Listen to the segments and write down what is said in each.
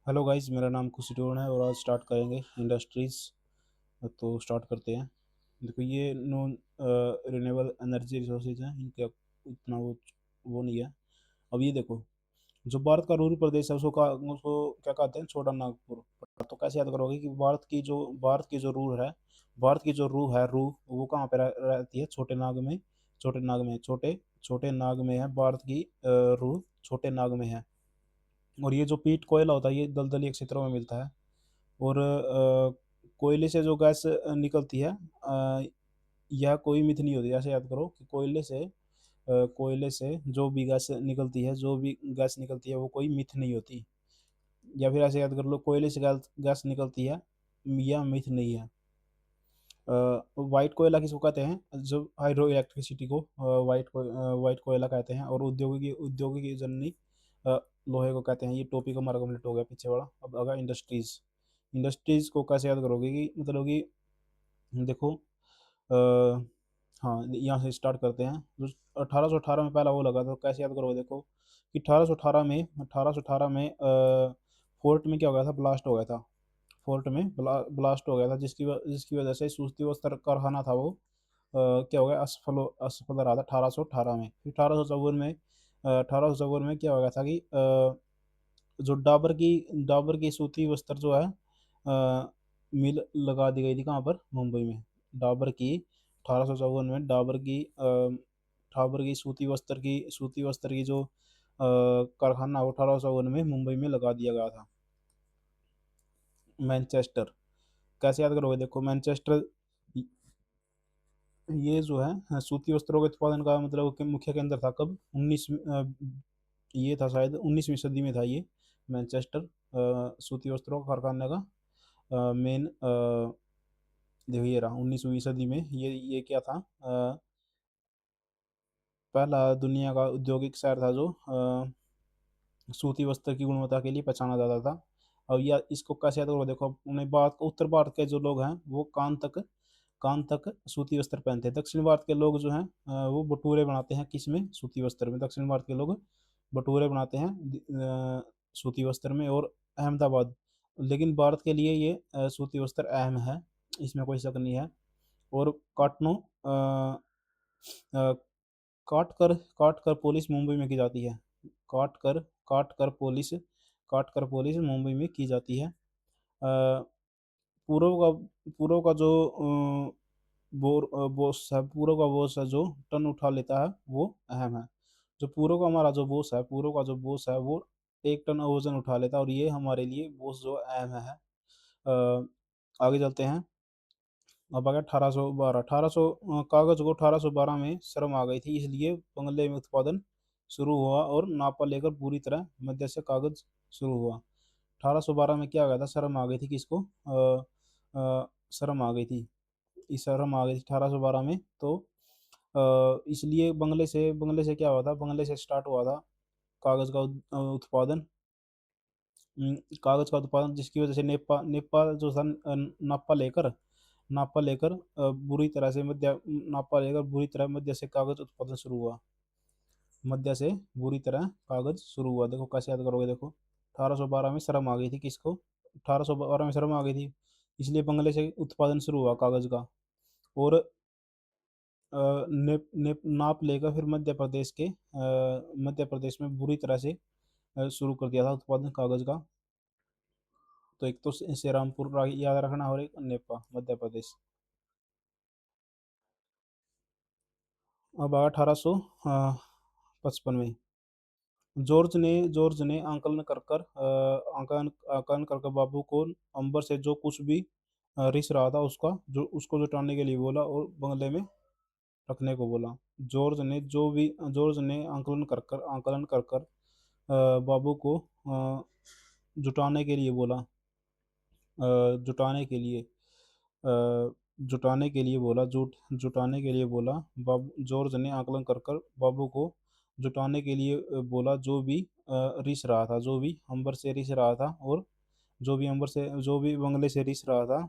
Hello guys, मेरा नाम खुशी है और आज स्टार्ट करेंगे इंडस्ट्रीज़। तो स्टार्ट करते हैं। देखो, ये नॉन रिन्यूएबल एनर्जी रिसोर्सेज हैं, इनका इतना वो नहीं है। अब ये देखो, जो भारत का रूरल प्रदेश है उसको क्या कहते हैं? छोटा नागपुर। तो कैसे याद करोगे कि भारत की जो रूह है, भारत की जो रूह वो कहाँ पे रहती है? छोटे नाग में। छोटे नाग में छोटे छोटे नाग में है भारत की रूह, छोटे नाग में है। और ये जो पीट कोयला होता है ये दलदली क्षेत्रों में मिलता है। और कोयले से जो गैस निकलती है, यह कोई मिथ नहीं होती। ऐसे याद करो कि कोयले से जो भी गैस निकलती है वो कोई मिथ नहीं होती। या फिर ऐसे याद कर लो, कोयले से गैस गैस निकलती है, यह मिथ नहीं है। वाइट कोयला किसको कहते हैं? जो हाइड्रो इलेक्ट्रिसिटी को वाइट कोयला कहते हैं। और औद्योगिक जननी अ, लोहे को कहते हैं। ये टॉपिक हमारा कंप्लीट हो गया पीछे वाला। अब अगर इंडस्ट्रीज, इंडस्ट्रीज को कैसे याद करोगे कि मतलब कि देखो, आ, हाँ, यहाँ से स्टार्ट करते हैं। जो 1818 में पहला वो लगा था, तो कैसे याद करोगे? देखो कि 1818 में फोर्ट में क्या हो गया था? ब्लास्ट हो गया था। फोर्ट में ब्लास्ट हो गया था, जिसकी वजह से सूती वस्त्र कारखाना था वो क्या हो गया? असफल रहा था 1818 में। फिर 1854 में क्या हो गया था कि जो डाबर की सूती वस्त्र जो है, मिल लगा दी गई थी कहाँ पर? मुंबई में। डाबर की 1854 में डाबर की सूती वस्त्र की जो कारखाना वो 1854 में मुंबई में लगा दिया गया था। मैनचेस्टर, कैसे याद करोगे? देखो, मैनचेस्टर ये जो है, सूती वस्त्रों के उत्पादन का मतलब कि मुख्य केंद्र था कब? ये था शायद 19वीं सदी में था ये मैनचेस्टर, सूती वस्त्रों का कारखाने का मेन। देखो ये रहा 19वीं सदी में, ये क्या था? पहला दुनिया का औद्योगिक शहर था जो सूती वस्त्र की गुणवत्ता के लिए पहचाना जाता था। अब यह इसको कैसे याद करो? देखो, उन्हें उत्तर भारत के जो लोग हैं वो कान तक सूती वस्त्र पहनते हैं। दक्षिण भारत के लोग जो हैं वो बटूरे बनाते हैं। किस में? सूती वस्त्र में। दक्षिण भारत के लोग बटूरे बनाते हैं सूती वस्त्र में। और अहमदाबाद, लेकिन भारत के लिए ये सूती वस्त्र अहम है, इसमें कोई शक नहीं है। और अ, काट कर काट कर पॉलिश मुंबई में की जाती है। काट कर काट कर पॉलिश काट कर पॉलिश मुंबई में की जाती है। पूर्व का पूर्व का जो पूर्व का बॉस है जो टन उठा लेता है वो अहम है। जो पूर्व का जो बॉस है वो 1 टन वजन उठा लेता है, और ये हमारे लिए बॉस जो अहम है। आगे चलते हैं। अब आ गया 1812। कागज को 1812 में शर्म आ गई थी, इसलिए बंगले में उत्पादन शुरू हुआ और नापा लेकर पूरी तरह मध्य से कागज शुरू हुआ। 1812 में क्या आ गया था? शर्म आ गई थी किसको? शर्म आ गई थी। इस शर्म आ गई थी 1812 में। तो इसलिए बंगले से क्या हुआ था? बंगले से स्टार्ट हुआ था कागज का उत्पादन। कागज का उत्पादन, जिसकी वजह से नेपाल जो था नापा लेकर बुरी तरह मध्य से कागज उत्पादन शुरू हुआ। मध्य से बुरी तरह कागज शुरू हुआ। देखो कैसे याद करोगे? देखो, 1812 में शर्म आ गई थी किसको? 1812 में शर्म आ गई थी, इसलिए बंगले से उत्पादन शुरू हुआ कागज का। और नाप लेकर फिर मध्य प्रदेश में बुरी तरह से शुरू कर दिया था उत्पादन कागज का। तो एक तो श्रीरामपुर याद रखना, और एक नेपा, मध्य प्रदेश। अब आया 1855 में। जॉर्ज ने आंकलन कर बाबू को अंबर से जो कुछ भी रिस रहा था उसको जुटाने के लिए बोला और बंगले में रखने को बोला। जॉर्ज ने आंकलन कर बाबू को जुटाने के लिए बोला। जुटाने के लिए जुटाने के लिए बोला जूट जुटाने के लिए बोला। बाबू जॉर्ज ने आकलन कर बाबू को जुटाने के लिए बोला, रिस रहा था, जो भी अंबर से रिस रहा था, और जो भी बंगले से रिस रहा था,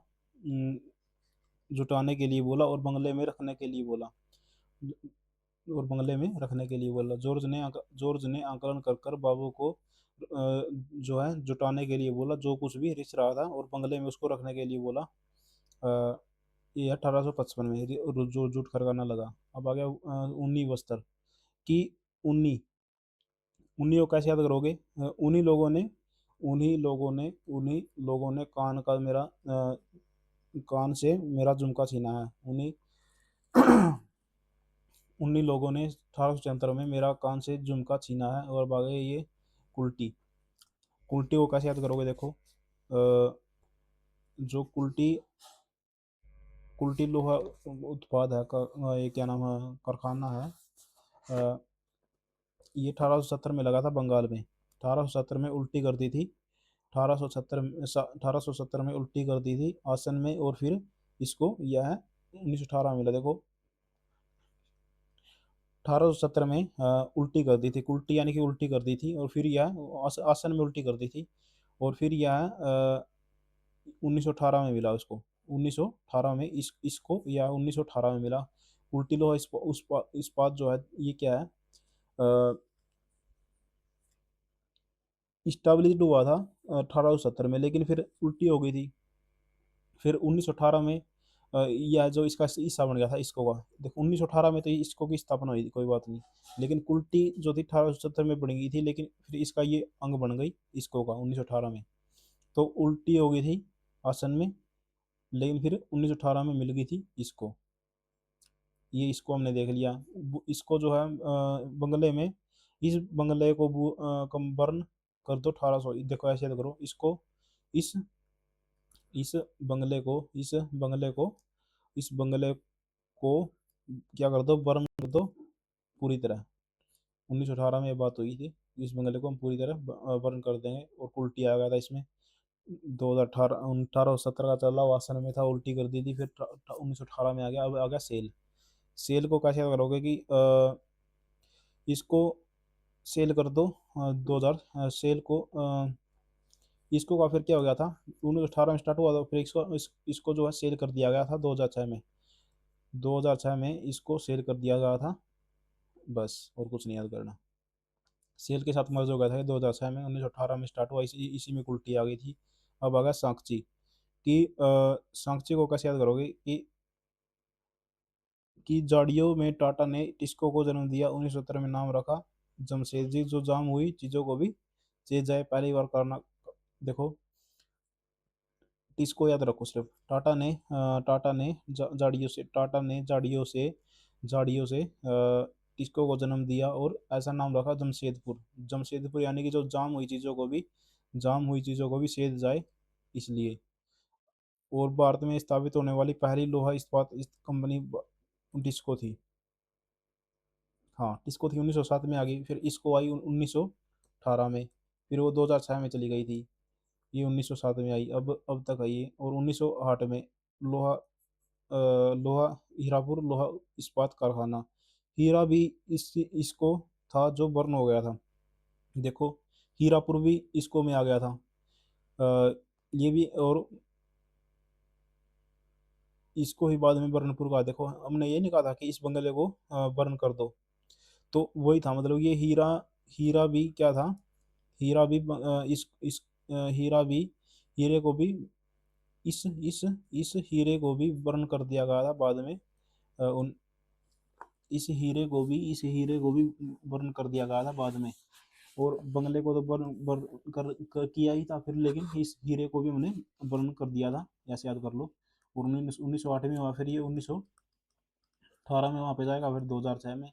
जुटाने के लिए बोला और बंगले में रखने के लिए बोला। और बंगले में रखने के लिए बोला। जॉर्ज ने आंकलन कर कर बाबू को जो है जुटाने के लिए बोला, जो कुछ भी रिच रहा था, और बंगले में उसको रखने के लिए बोला। अ, ये 1855 में जो जुट खरगाना लगा। अब आ गया उन्नी बस्तर की। उन्नी उन्हीं को कैसे याद करोगे? उन्हीं लोगों ने कान से मेरा झुमका छीना है। उन्हीं उन्हीं लोगों ने 1876 में मेरा कान से झुमका छीना है। और भागे ये कुल्टी। कुल्टी को कैसे याद करोगे? देखो, जो कुल्टी कुल्टी लोहा उत्पाद है ये क्या नाम है, कारखाना है। अ, ये 1870 में लगा था बंगाल में। 1870 में उल्टी कर दी थी। 1870 में उल्टी कर दी थी आसन में, और फिर इसको यह 1918 में मिला। देखो, 1870 में उल्टी कर दी थी, कुल्टी यानी कि उल्टी कर दी थी, और फिर यह आसन में उल्टी कर दी थी, और फिर यह 1918 में मिला उसको। 1918 में इसको या 1918 में मिला। उल्टी लोहा इस्पात जो है ये क्या है? स्टेब्लिश्ड हुआ था 1870 में, लेकिन फिर उल्टी हो गई थी। फिर 1918 में यह जो इसका हिस्सा बन गया था इसको का। देखो, 1918 में तो इसको की स्थापना हुई थी, कोई बात नहीं। लेकिन कुल्टी जो थी 1870 में बन गई थी, लेकिन फिर इसका ये अंग बन गई इसको का 1918 में। तो उल्टी हो गई थी आसन में, लेकिन फिर 1918 में मिल गई थी इसको। ये इसको हमने देख लिया। इसको जो है बंगले में, इस बंगले को कम बर्न कर दो 1800। देखो ऐसे याद करो इसको। इस इस इस बंगले को क्या कर दो, बर्न कर दो पूरी तरह। 1918 में ये बात हुई थी। इस बंगले को हम पूरी तरह बर्न कर देंगे, और उल्टी आ गया था इसमें। 2018 1870 का चल रहा वासन में था, उल्टी कर दी थी, फिर 1918 में आ गया। अब आ गया सेल। सेल को कैसे करोगे कि इसको सेल कर दो 2000। सेल को इसको का फिर क्या हो गया था, 1918 में स्टार्ट हुआ था, फिर इसको जो है सेल कर दिया गया था 2006 में। 2006 में इसको सेल कर दिया गया था। बस, और कुछ नहीं याद करना। सेल के साथ मर्ज हो गया था 2006 में। 1918 में स्टार्ट हुआ, इसी में उल्टी आ गई थी। अब आ गया सांकची कि सांकची को कैसे याद करोगे कि जाड़ियों में टाटा ने टिस्को को जन्म दिया। 1970 में नाम रखा जमशेदजी। जो जाम हुई चीजों को भी चेत जाए, पहली बार करना। देखो, टिस्को याद रखो सिर्फ। टाटा ने जाड़ियों से टिस्को को जन्म दिया, और ऐसा नाम रखा जमशेदपुर। जमशेदपुर यानी कि जो जाम हुई चीजों को भी सेद जाए, इसलिए। और भारत में स्थापित होने वाली पहली लोहा इस्पात कंपनी टिस्को थी। हाँ, टिस्को थी, 1907 में आ गई। फिर इसको आई 1918 में। फिर वो 2006 में चली गई थी। ये 1907 में आई, अब तक आई है। और 1908 में लोहा लोहा हीरापुर लोहा इस्पात कारखाना। हीरा भी इसको था जो बर्न हो गया था। देखो, हीरापुर भी इसको में आ गया था। ये भी, और इसको ही बाद में बर्नपुर का। देखो, हमने ये नहीं कहा था कि इस बंगले को बर्न कर दो, तो वही था। मतलब ये हीरा भी क्या था? हीरा भी हीरा भी हीरे को भी इस हीरे को भी बर्न कर दिया गया था बाद में। अ, उन इस हीरे को भी बर्न कर दिया गया था बाद में। और बंगले को तो किया ही था फिर, लेकिन इस हीरे को भी उन्हें बर्न कर दिया था, ऐसे याद कर लो। और 1908 में हुआ, फिर ये 1918 में वहाँ पे जाएगा, फिर 2006 में।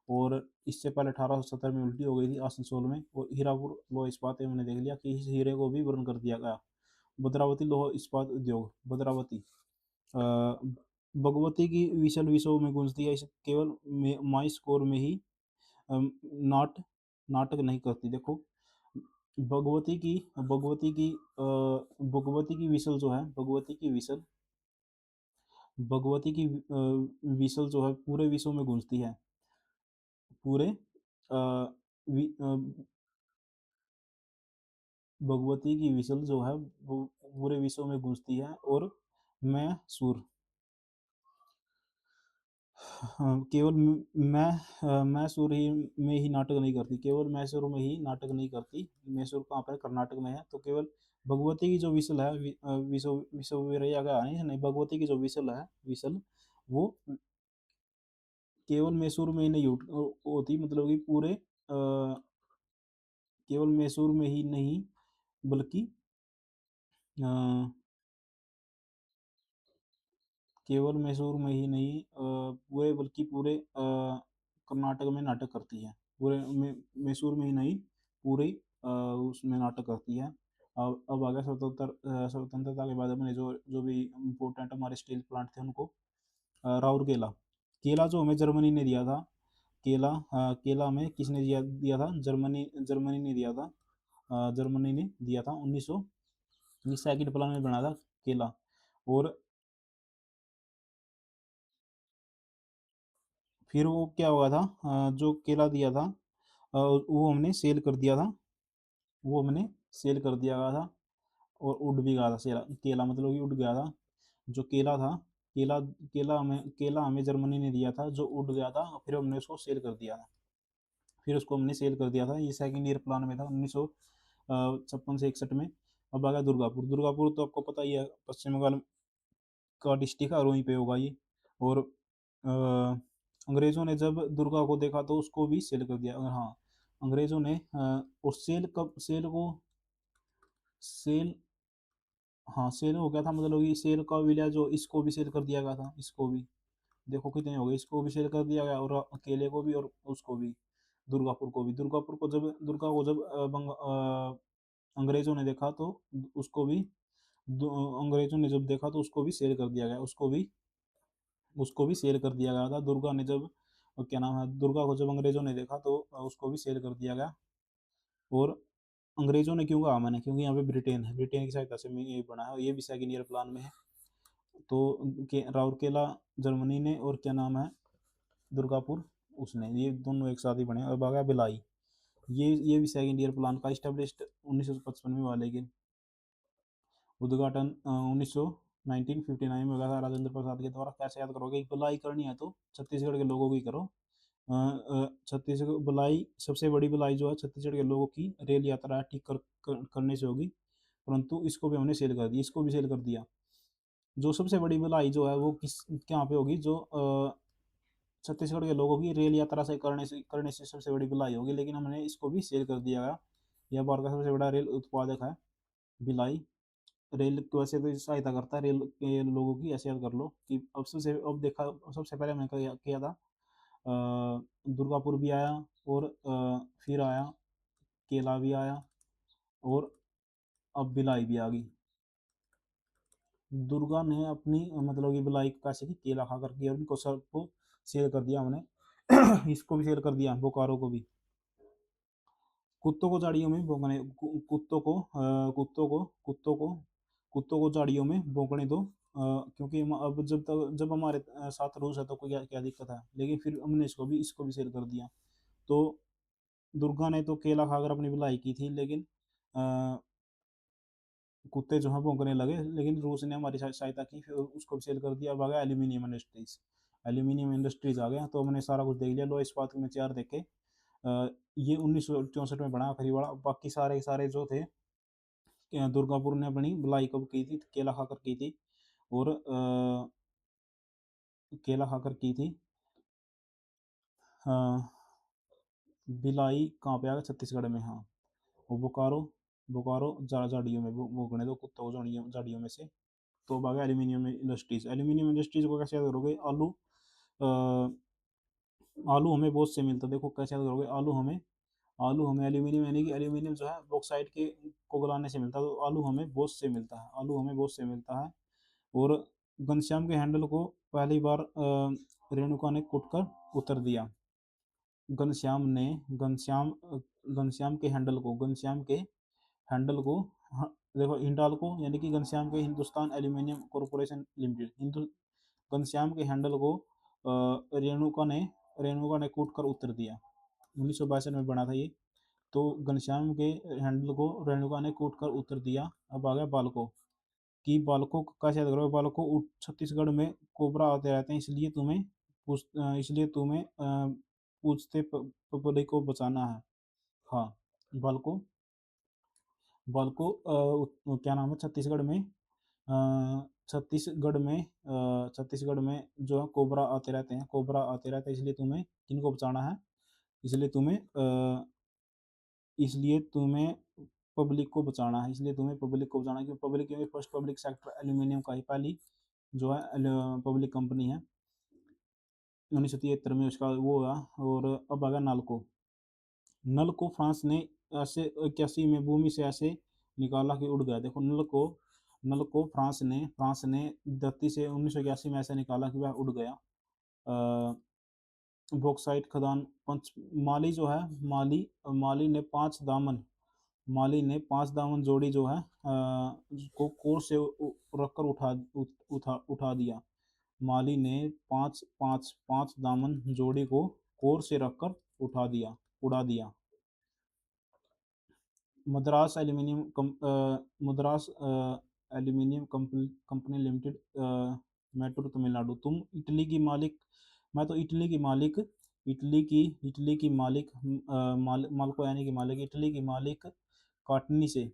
और इससे पहले 1870 में उल्टी हो गई थी आसनसोल में। और हीरापुर लोह इस्पात मैंने देख लिया कि इस हीरे को भी बर्न कर दिया गया। भद्रावती लोह इस्पात उद्योग, भद्रावती भगवती की विशल विषयों में गूंजती है। इसे केवल माई स्कोर में ही अम, नाट नाटक नहीं करती। देखो, भगवती की भगवती की भगवती की विशल जो है, भगवती की विशल जो है पूरे विश्व में गूंजती है। पूरे अ, वि, अ, भगवती की विशल जो है वो पूरे विश्व में गूंजती है। और मैं सुर हाँ, केवल मैसूर ही में ही नाटक नहीं करती, केवल मैसूर में ही नाटक नहीं करती। मैसूर कहाँ पर है? कर्नाटक में है। तो केवल भगवती की जो विसल है, विश्वविरया का है नहीं, भगवती की जो विसल है, विसल, वो केवल मैसूर में ही नहीं होती, मतलब कि पूरे केवल मैसूर में ही नहीं, बल्कि अ, केवल मैसूर में ही नहीं, पूरे, बल्कि पूरे कर्नाटक में नाटक करती है। पूरे मैसूर में ही नहीं, पूरे उसमें नाटक करती है। अब आ गया स्वतंत्रता के बाद अपने जो जो भी इम्पोर्टेंट हमारे स्टील प्लांट थे उनको। राउरकेला, केला जो हमें जर्मनी ने दिया था। केला हमें किसने दिया दिया था? जर्मनी, जर्मनी ने दिया था। जर्मनी ने दिया था 1900, ये सेकंड प्लान में बना था केला। और फिर वो क्या हुआ था, जो केला दिया था, वो हमने सेल कर दिया था, वो हमने सेल कर दिया गया था। और उड़ भी गया था केला, मतलब कि उड़ गया था जो केला था। केला केला हमें जर्मनी ने दिया था, जो उड़ गया था, फिर हमने उसको सेल कर दिया था। फिर उसको हमने सेल कर दिया था, ये सेकंड ईयर प्लान में था 1956 से 61 में। अब आ गया दुर्गापुर। दुर्गापुर तो आपको पता ही है, पश्चिम बंगाल का डिस्ट्रिक्ट है, और वहीं पे होगा ये। और अंग्रेज़ों ने जब दुर्गा को देखा तो उसको भी सेल कर दिया। हाँ, अंग्रेज़ों ने और सेल को सेल हाँ, सेल हो गया था, मतलब कि सेल का विलेज जो, इसको भी सेल कर दिया गया था, इसको भी। देखो कितने हो गए, इसको भी सेल कर दिया गया, और केले को भी, और उसको भी, दुर्गापुर को भी। दुर्गा को जब अंग्रेज़ों ने देखा तो उसको भी, अंग्रेज़ों ने जब देखा तो उसको भी सेल कर दिया गया, उसको भी सेल कर दिया गया था। दुर्गा ने जब क्या नाम है, दुर्गा को जब अंग्रेज़ों ने देखा तो उसको भी सेल कर दिया गया। और अंग्रेज़ों ने क्यों कहा मैंने? क्योंकि यहाँ पे ब्रिटेन है, ब्रिटेन की सहायता से ये बना है, और ये भी सेकंड ईयर प्लान में है। तो राउरकेला जर्मनी ने, और क्या नाम है, दुर्गापुर उसने, ये दोनों एक साथ ही बने। और बागा भिलाई, ये भी सेकंड ईयर प्लान का स्टैब्लिश्ड 1955 में हुआ, लेकिन उद्घाटन 1959 में हुआ था राजेंद्र प्रसाद के द्वारा। कैसे याद करोगे? भिलाई करनी है तो छत्तीसगढ़ के लोगों की करो। छत्तीसगढ़ भिलाई, सबसे बड़ी भिलाई जो है छत्तीसगढ़ के लोगों की रेल यात्रा ठीक करने से होगी, परंतु इसको भी हमने सेल कर दिया, इसको भी सेल कर दिया। जो सबसे बड़ी भलाई जो है वो किस कहाँ पे होगी? जो छत्तीसगढ़ के लोगों की रेल यात्रा से करने से सबसे बड़ी भलाई होगी, लेकिन हमने इसको भी सेल कर दिया गया। यह भारत का सबसे बड़ा रेल उत्पादक है, भिलाई। रेल को वैसे तो सहायता करता है रेल के लोगों की, ऐसे याद कर लो कि अब देखा, सबसे पहले हमने किया था दुर्गापुर भी आया, और फिर आया केला भी आया, और अब भिलाई भी आ गई। दुर्गा ने अपनी मतलब कि भिलाई को कैसे की? केला खा कर के, और इनको सबको सेल कर दिया हमने। इसको भी सेल कर दिया, बोकारो को भी। कुत्तों को झाड़ियों में भौंकने कुत्तों को झाड़ियों में भौंकने दो, क्योंकि अब जब हमारे साथ रूस है तो कोई क्या क्या दिक्कत है, लेकिन फिर हमने इसको भी सेल कर दिया। तो दुर्गा ने तो केला खाकर अपनी भलाई की थी, लेकिन अ, कुत्ते जो हैं भौंकने लगे, लेकिन रूस ने हमारी सहायता की, फिर उसको भी सेल कर दिया। अब आ गया एल्यूमिनियम इंडस्ट्रीज। एल्यूमिनियम इंडस्ट्रीज आ गया, तो हमने सारा कुछ देख लिया। लो इस्पात में चार देखे। ये 1964 में बना आखिरी वाला, बाकी सारे सारे जो थे, दुर्गापुर ने अपनी भलाई कब की थी? केला खाकर की थी। और केला खाकर की थी। भिलाई कहाँ पे आ गया? छत्तीसगढ़ में, हाँ। और बोकारो, झाड़ियों में भोगने दो कुत्तों को, झाड़ियों झाड़ियों में से। तो अब आ गया एल्यूमिनियम इंडस्ट्रीज। एल्यूमिनियम इंडस्ट्रीज को कैसे याद करोगे? आलू हमें बहुत से मिलता है, देखो कैसे याद करोगे? आलू हमें एल्यूमिनियम, यानी कि एल्यूमिनियम जो है बॉक्साइट के को गलाने से मिलता है, तो आलू हमें बहुत से मिलता है, आलू हमें बहुत से मिलता है। और घनश्याम के हैंडल को पहली बार रेणुका ने कूट कर उतर दिया। घनश्याम ने घनश्याम के हैंडल को, हाँ, देखो हिंडाल्को, यानी कि घनश्याम के Hindustan aluminium corporation limited, Hindu Ghanshyam के हैंडल को रेणुका ने कूट कर उत्तर दिया। 1962 में बना था ये। तो घनश्याम के हैंडल को रेणुका ने कूट कर उत्तर दिया। अब आ गया बालको, कि बालको का कैसे याद करोगे? बालको छत्तीसगढ़ में कोबरा आते रहते हैं, इसलिए तुम्हें इसलिए तुम्हें पूछते पब्लिक को बचाना है। हाँ, बल को क्या नाम है, छत्तीसगढ़ में जो है कोबरा आते रहते हैं, कोबरा आते रहते हैं, इसलिए तुम्हें किनको बचाना है, इसलिए तुम्हें इसलिए तुम्हें पब्लिक को बचाना है, इसलिए तुम्हें पब्लिक को बचाना है, क्योंकि पब्लिक, क्योंकि फर्स्ट पब्लिक सेक्टर एल्यूमिनियम का ही पहली जो है पब्लिक कंपनी है 1973 में उसका वो हुआ। और अब आगा नालको। नल को फ्रांस ने ऐसे 81 में भूमि से ऐसे निकाला कि उड़ गया। देखो, नल को फ्रांस ने धरती से 1981 में ऐसे निकाला कि वह उड़ गया। बॉक्साइट खदान पंच माली जो है, माली ने पांच दामन जोड़ी जो है को कोर से रखकर उठा दिया। माली ने पांच पांच पांच दामन जोड़ी को कोर से रखकर उड़ा दिया। Madras aluminium company limited, Mettur Tamil Nadu. तुम इटली की मालिक, मैं तो इटली की मालिक मालको यानी कि मालिक, इटली की मालिक काटनी से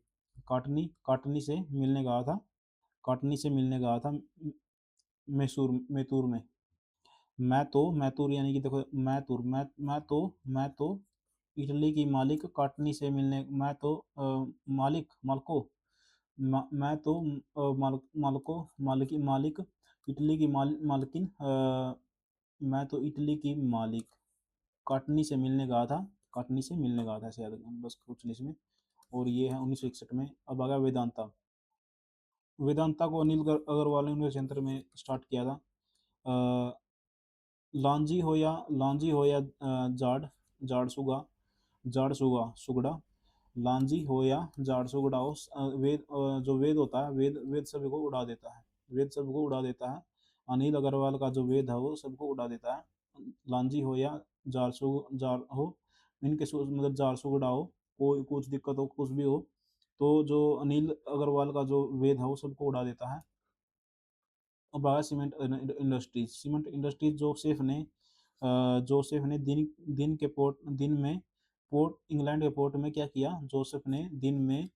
काटनी से मिलने गया था, मैसूर में। मैतूर यानी कि देखो, मैं तो इटली की मालिक काटनी से मिलने, मैं तो मालको मैं तो मालिक इटली की मालकिन, मैं तो इटली की मालिक काटनी से मिलने गया था, ऐसे याद रखना बस कुछ नहीं इसमें। और ये है 1961 में। अब आ गया वेदांता। वेदांता को अनिल अग्रवाल ने 1976 में स्टार्ट किया था। लांजी हो या जाड़ सुगा सुगड़ा, लांजी हो या जाड़ सुगड़ा हो, जो वेद होता है, वेद सभी को उड़ा देता है, अनिल अग्रवाल का जो वेद है वो सबको उड़ा देता है। लांजी हो या जार हो, इनके मतलब जार सुगड़ा हो, कोई कुछ दिक्कत हो, कुछ भी हो, तो जो अनिल अग्रवाल का जो वेद है वो सबको उड़ा देता है। अब आया सीमेंट इंडस्ट्रीज। जोसेफ ने इंग्लैंड के पोर्ट में क्या किया, जोसेफ ने दिन में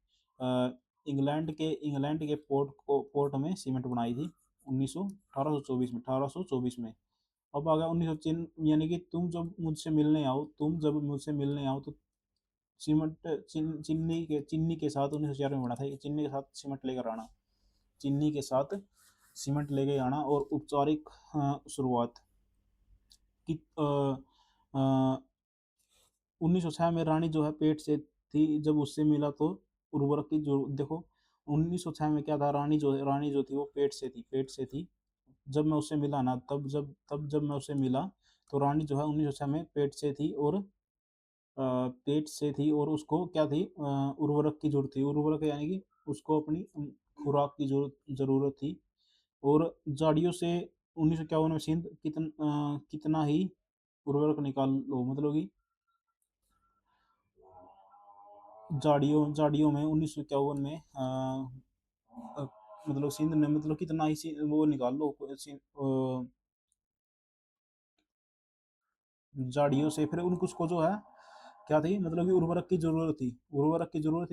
इंग्लैंड के पोर्ट में सीमेंट बनाई थी 1824 में। अब आ गया 1903, यानी कि तुम जब मुझसे मिलने आओ तो चीनी के साथ 1904 में बना था, चीनी के साथ सीमेंट लेकर आना, चीनी के साथ सीमेंट लेके आना। और औपचारिक शुरुआत की 1906 में रानी जो है पेट से थी, जब उससे मिला तो उर्वरक की जो देखो, 1906 में क्या था, रानी जो थी वो पेट से थी। जब मैं उससे मिला ना, जब मैं उससे मिला तो रानी जो है 1906 में पेट से थी, और उसको क्या थी, उर्वरक की जरूरत थी, उर्वरक यानी कि उसको अपनी खुराक की जरूरत थी। और झाड़ियों से 1951 में सिंध कितना ही उर्वरक निकाल लो, मतलब कि झाड़ियों में 1951 में मतलब सिंध ने मतलब कितना ही वो निकाल लो, झाड़ियों से। फिर उनको उसको जो है क्या थी, मतलब कि उर्वरक की जरूरत थी,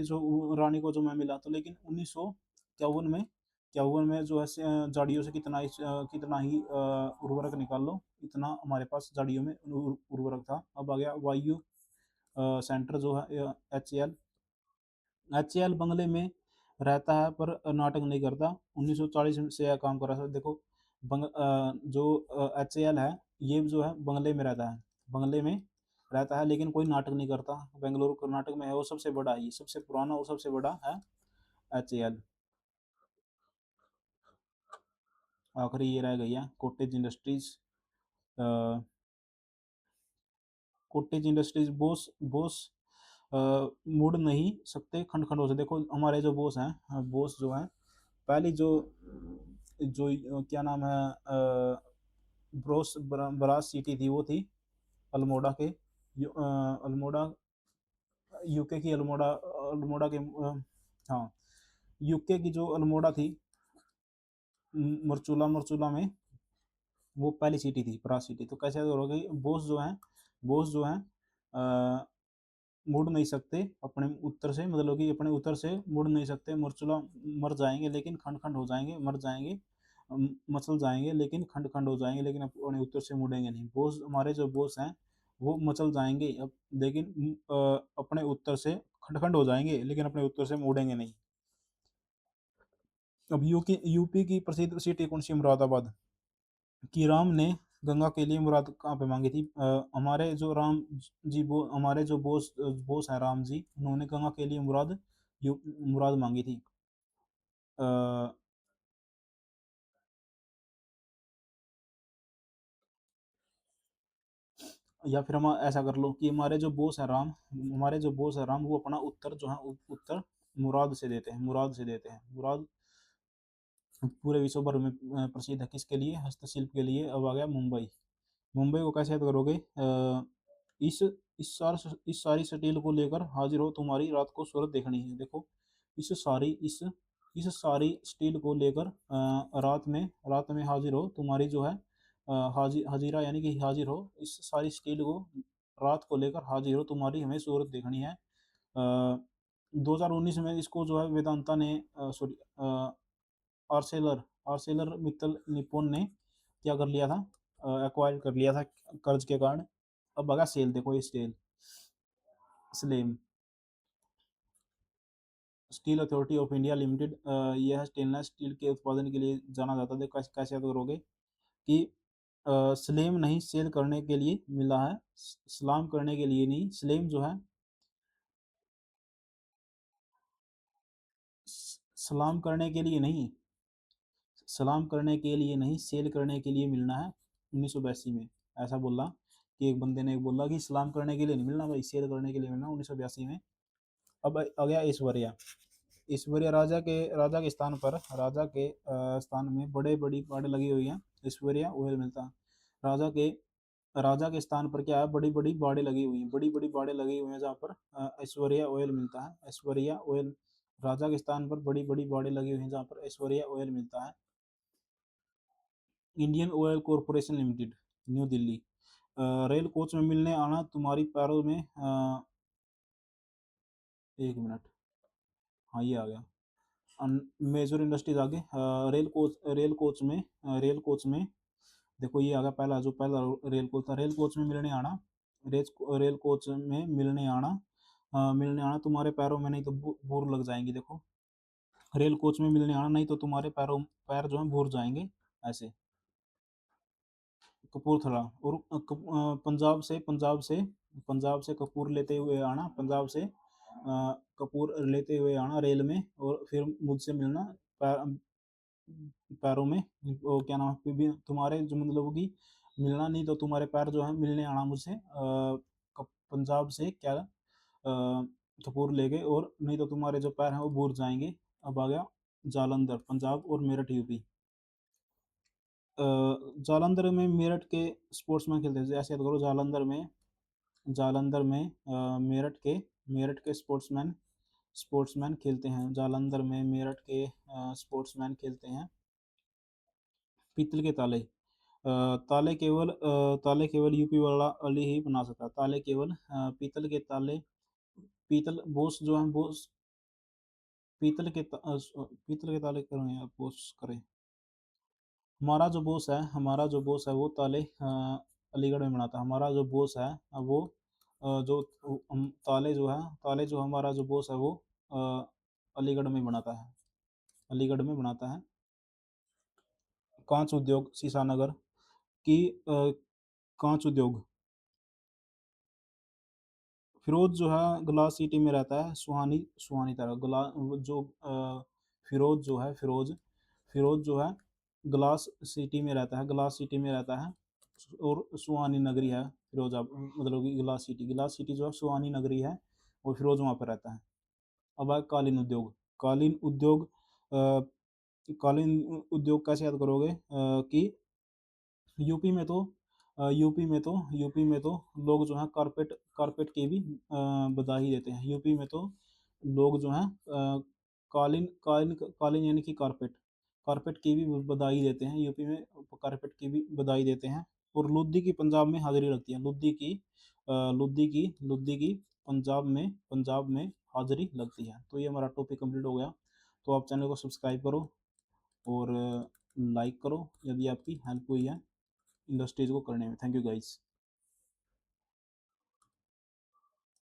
जो रानी को जो मैं मिला तो। लेकिन 1951 में जो है झाड़ियों से कितना ही उर्वरक निकाल लो, इतना हमारे पास झाड़ियों में उर्वरक था। अब आ गया वायु सेंटर जो है एच ए एल बंगले में रहता है पर नाटक नहीं करता, 1940 से यह काम कर रहा था। देखो, जो एच ए एल है, ये जो है बंगले में रहता है, लेकिन कोई नाटक नहीं करता। बेंगलुरु कर्नाटक में है, वो सबसे बड़ा है, सबसे पुराना और सबसे बड़ा है एच ए एल। आखिरी ये रह गई है कॉटेज इंडस्ट्रीज। बोस बोस मुड़ नहीं सकते खंड खंडों से। देखो, हमारे जो बॉस हैं, बॉस जो है, पहली जो जो क्या नाम है, बरास सिटी थी, वो थी अल्मोड़ा के, अल्मोड़ा, यूके की अल्मोड़ा, अल्मोड़ा के हाँ, यूके की जो अल्मोड़ा थी, मरचूला में वो पहली सिटी थी, पराग सिटी। तो कैसे याद करोगे? बोस जो है मुड़ नहीं सकते अपने उत्तर से, मतलब कि अपने उत्तर से मुड़ नहीं सकते, मुरचुला मर जाएंगे लेकिन खंड खंड हो जाएंगे, मर जाएंगे, मचल जाएंगे लेकिन खंड खंड हो जाएंगे, लेकिन अपने उत्तर से मुड़ेंगे नहीं। बोस, हमारे जो बोस हैं वो मचल जाएंगे अब, लेकिन अपने उत्तर से खंड खंड हो जाएंगे, लेकिन अपने उत्तर से मुड़ेंगे नहीं। अब यूपी की प्रसिद्ध सिटी कौन सी? मुरादाबाद। कि राम ने गंगा के लिए मुराद कहाँ पे मांगी थी? हमारे जो राम जी, वो हमारे जो बोस हैं राम जी, उन्होंने गंगा के लिए मुराद मांगी थी। अ, या फिर हम ऐसा कर लो कि हमारे जो बोस है राम, वो अपना उत्तर जो है उत्तर मुराद से देते हैं, मुराद पूरे विश्व भर में प्रसिद्ध है। किसके लिए? हस्तशिल्प के लिए। अब आ गया मुंबई। मुंबई को कैसे याद करोगे? इस इस सारी स्टील को लेकर हाजिर हो, तुम्हारी रात को सूरत देखनी है। देखो, इस सारी स्टील को लेकर रात में हाजिर हो, तुम्हारी जो है हाजिरा यानी कि हाजिर हो, इस सारी स्टील को रात को लेकर हाजिर हो, तुम्हारी हमें सूरत देखनी है। 2019 में इसको जो है वेदांता ने, sorry, Arcelor Arcelor Mittal Nippon ने क्या कर लिया था? एक्वायर कर लिया था कर्ज के कारण। अब बगा सेल, देखो ये slam steel authority of India limited, यह स्टेनलेस स्टील के उत्पादन के लिए जाना जाता है। कैसे कैसे याद करोगे? कि स्लेम नहीं, सेल करने के लिए मिला है, सलाम करने के लिए नहीं। स्लेम जो है, सलाम करने के लिए नहीं, सलाम करने के लिए नहीं, सेल करने के लिए मिलना है। 1982 में ऐसा बोला, कि एक बंदे ने बोला कि सलाम करने के लिए नहीं मिलना भाई, सेल करने के लिए मिलना, 1982 में। अब आ गया ऐश्वर्या। ऐश्वर्या राजा के स्थान में बड़े बड़ी बाड़ लगी हुई हैं, ऐश्वर्या ऑयल मिलता है। राजा के राजा के स्थान पर क्या है? बड़ी बड़ी बाड़े लगी हुई हैं, बड़ी बड़ी बाड़े लगी हुई हैं, जहाँ पर ऐश्वर्या ऑयल मिलता है। ऐश्वर्या ऑयल, राजा के स्थान पर बड़ी बड़ी बाड़े लगी हुई हैं, जहाँ पर ऐश्वर्या ऑयल मिलता है। Indian oil corporation limited, new Delhi. Rail coach में मिलने आना, तुम्हारी पैरों में, एक मिनट, हाँ ये आ गया। मेजर इंडस्ट्रीज आगे। रेल कोच में देखो ये आ गया, पहला रेल कोच था। रेल कोच में मिलने आना, रेल कोच में मिलने आना, तुम्हारे पैरों में नहीं तो भूर लग जाएंगी। देखो, रेल कोच में मिलने आना, नहीं तो तुम्हारे पैर जो है भूर जाएंगे, ऐसे। कपूरथला। और पंजाब से कपूर लेते हुए आना, कपूर लेते हुए आना रेल में, और फिर मुझसे मिलना, पैर, पैरों में, वो क्या नाम है, तुम्हारे जो मतलब कि मिलना, नहीं तो तुम्हारे पैर जो है मिलने आना मुझसे, पंजाब से क्या, कपूर ले गए, और नहीं तो तुम्हारे जो पैर हैं वो भूर जाएंगे। अब आ गया जालंधर, पंजाब और मेरठ, यूपी। जालंधर में मेरठ के स्पोर्ट्समैन खेलते हैं। जैसे याद करो, जालंधर में मेरठ के स्पोर्ट्समैन खेलते हैं। जालंधर में मेरठ के स्पोर्ट्समैन खेलते हैं। पीतल के ताले। ताले केवल यूपी वाला अली ही बना सकता है। ताले केवल पीतल के ताले, पीतल बोस जो है, पीतल के ताले करें या बोस करें? हमारा जो बॉस है वो ताले अलीगढ़ में बनाता है। हमारा जो बॉस है वो जो ताले जो हमारा जो बॉस है वो अ, अलीगढ़ में बनाता है, अलीगढ़ में बनाता है। कांच उद्योग, सीसानगर की, कांच उद्योग। फिरोज जो है ग्लास सिटी में रहता है, सुहानी सुहानी तरह गला जो फिरोज जो है, फिरोज जो है ग्लास सिटी में रहता है, ग्लास सिटी में रहता है। और सुहानी नगरी है फिरोजा, मतलब कि ग्लास सिटी जो है सुहानी नगरी है, और फिरोज वहाँ पर रहता है। अब है कालीन उद्योग। कालीन उद्योग, कालीन उद्योग कैसे याद करोगे? कि यूपी में तो लोग जो है कारपेट की भी बधाई देते हैं। यूपी में तो लोग जो हैं कालीन कालीन कालीन यानी कि कारपेट, कारपेट की भी बधाई देते हैं, यूपी में कारपेट की भी बधाई देते हैं। और लुद्दी की पंजाब में हाजिरी लगती है, लुद्दी की पंजाब में हाजिरी लगती है। तो ये हमारा टॉपिक कंप्लीट हो गया। तो आप चैनल को सब्सक्राइब करो और लाइक करो यदि आपकी हेल्प हुई है इंडस्ट्रीज को करने में। Thank you guys.